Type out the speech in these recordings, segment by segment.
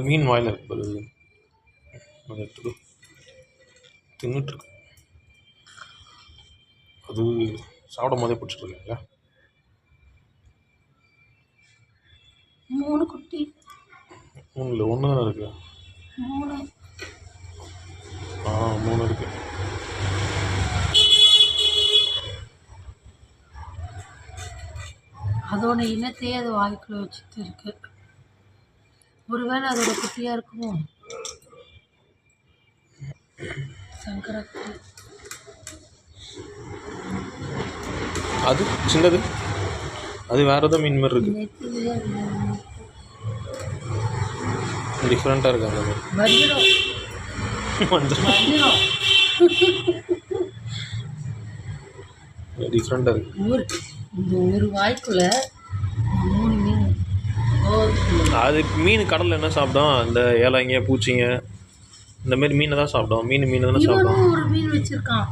மீன் வாயில் இருக்கு பாரு, அதை எடுத்துக்கோ, தின்னுட்டுருக்கு. அது சாப்பிடும் போதே பிடிச்சிட்ருக்கீங்களா? 3 குட்டி. 3 இல்லை, 1 தானே இருக்கு. 3. 3 இருக்கு. அதோட இனத்தையே அது வாய்க்குள்ள வச்சுட்டு இருக்கு. ஒருவேளை அதோட குட்டியா இருக்குமோ? சங்கராக்குட்டி. அது சின்னது, அது வேறு ஏதோ மீன் மாதிரி இருக்கு, டிஃப்ரெண்ட்டாக இருக்கு. அந்த மீன் டிஃப்ரெண்ட்டாக இருக்கு. இந்த ஒரு வாய்க்குள்ள 3 மீன். அது மீன் கடலில் என்ன சாப்பிடும்? இந்த ஏழைங்க, பூச்சிங்க, இந்த மாதிரி மீனை தான் சாப்பிடும். மீன் தானே சாப்பிடும். ஒரு மீன் வச்சிருக்கான்,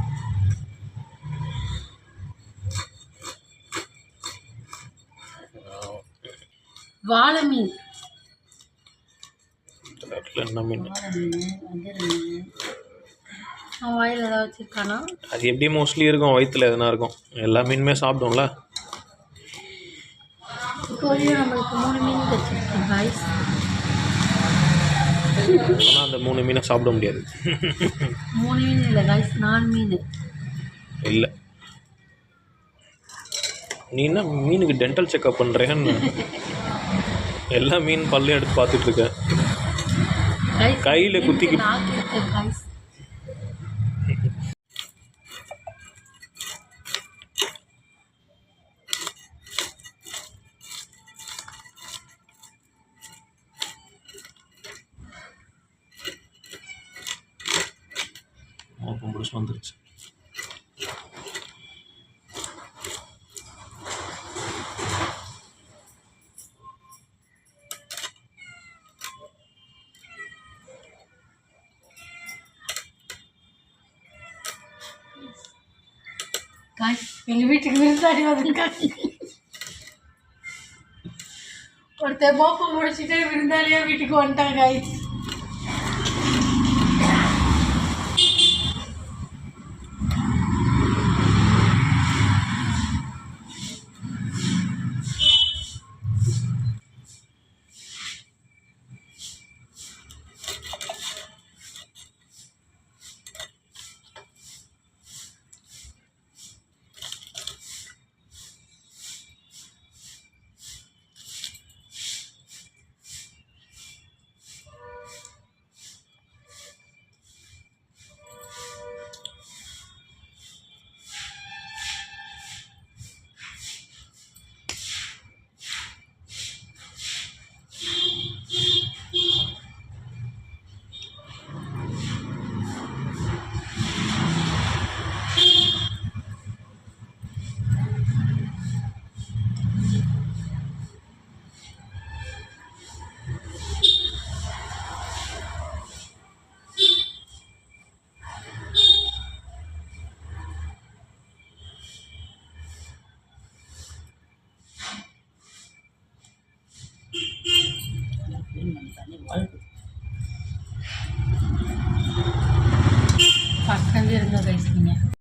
வாழை மீன். என்ன மீன்? அவன் வாயில் ஏதாவது வச்சிருக்கானா? அது எப்படி மோஸ்ட்லி இருக்கும், வயிற்றுல எதனா இருக்கும். எல்லா மீனுமே சாப்பிடும்ல. இப்போ நம்மளுக்கு 3 மீன் வச்சிருக்கேன் காய்ஸ். ஆனால் அந்த 3 மீனை சாப்பிட முடியாது. 3 மீன் இல்லை காய்ஸ், 4 மீன். இல்லை, நீ என்ன மீனுக்கு டென்டல் செக்அப் பண்ணுறேன்னு எல்லா மீன் பல்லையும் எடுத்து பார்த்துட்ருக்கேன். கையில் குத்திக்கு வந்துருச்சு. எங்கள் வீட்டுக்கு விருந்தாடி வந்திருக்காங்க. ஒருத்தர் மோப்பம் முடிச்சுட்டு விருந்தாளியாக வீட்டுக்கு வந்துட்டாங்க காய்ஸ்.